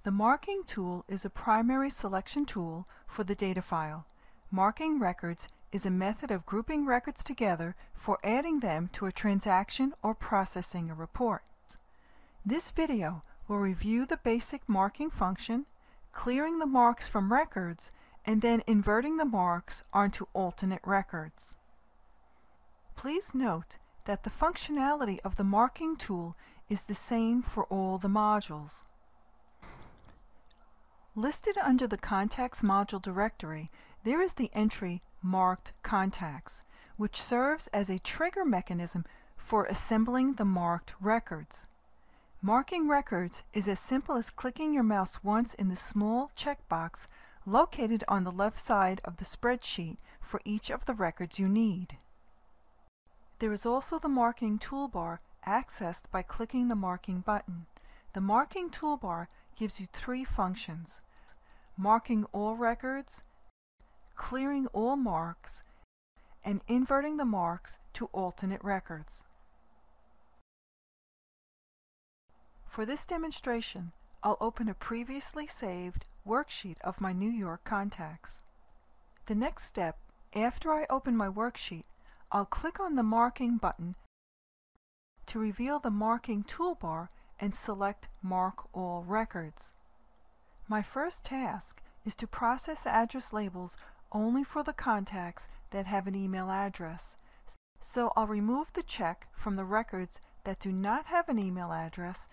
The marking tool is a primary selection tool for the data file. Marking records is a method of grouping records together for adding them to a transaction or processing a report. This video will review the basic marking function, clearing the marks from records, and then inverting the marks onto alternate records. Please note that the functionality of the marking tool is the same for all the modules. Listed under the Contacts module directory, there is the entry Marked Contacts, which serves as a trigger mechanism for assembling the marked records. Marking records is as simple as clicking your mouse once in the small checkbox located on the left side of the spreadsheet for each of the records you need. There is also the marking toolbar accessed by clicking the marking button. The marking toolbar gives you three functions: marking all records, clearing all marks, and inverting the marks to alternate records. For this demonstration, I'll open a previously saved worksheet of my New York contacts. The next step, after I open my worksheet, I'll click on the marking button to reveal the marking toolbar and select Mark All Records. My first task is to process address labels only for the contacts that have an email address, so I'll remove the check from the records that do not have an email address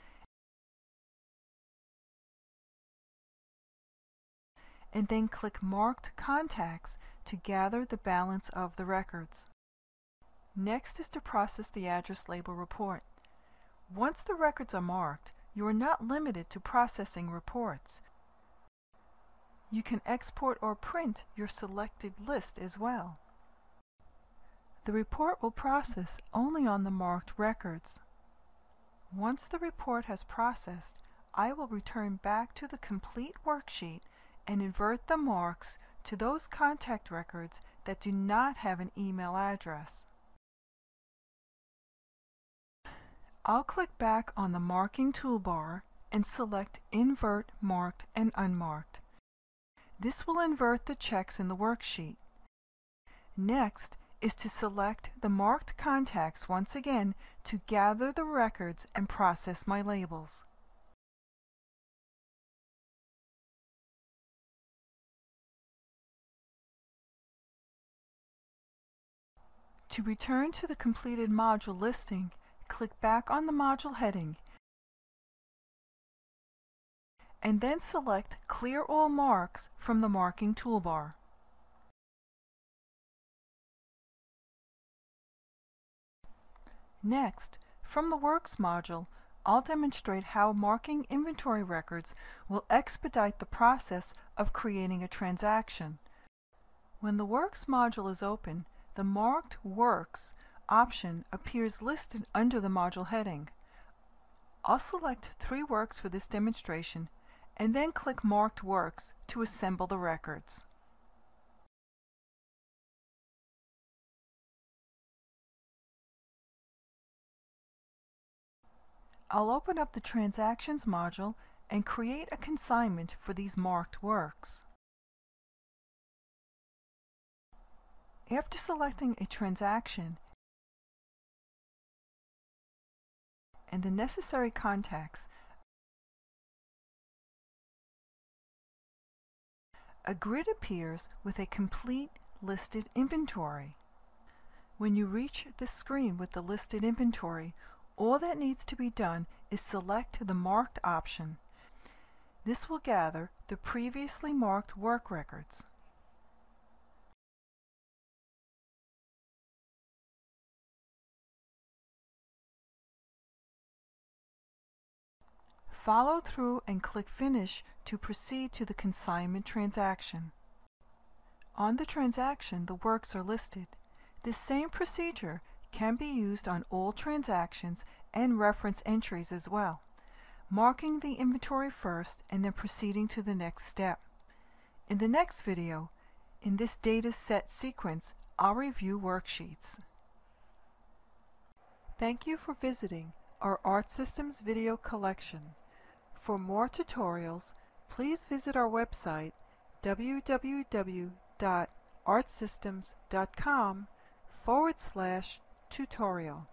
and then click Marked Contacts to gather the balance of the records. Next is to process the address label report. Once the records are marked, you are not limited to processing reports. You can export or print your selected list as well. The report will process only on the marked records. Once the report has processed, I will return back to the complete worksheet and invert the marks to those contact records that do not have an email address. I'll click back on the marking toolbar and select Invert Marked and Unmarked. This will invert the checks in the worksheet. Next is to select the marked contacts once again to gather the records and process my labels. To return to the completed module listing, click back on the module heading and then select Clear All Marks from the marking toolbar. Next, from the Works module, I'll demonstrate how marking inventory records will expedite the process of creating a transaction. When the Works module is open, the Marked Works option appears listed under the module heading. I'll select 3 works for this demonstration and then click Marked Works to assemble the records. I'll open up the Transactions module and create a consignment for these marked works. After selecting a transaction and the necessary contacts, a grid appears with a complete listed inventory. When you reach this screen with the listed inventory, all that needs to be done is select the Marked option. This will gather the previously marked work records. Follow through and click Finish to proceed to the consignment transaction. On the transaction, the works are listed. This same procedure can be used on all transactions and reference entries as well, marking the inventory first and then proceeding to the next step. In the next video, in this data set sequence, I'll review worksheets. Thank you for visiting our Artsystems video collection. For more tutorials, please visit our website www.artsystems.com/tutorial.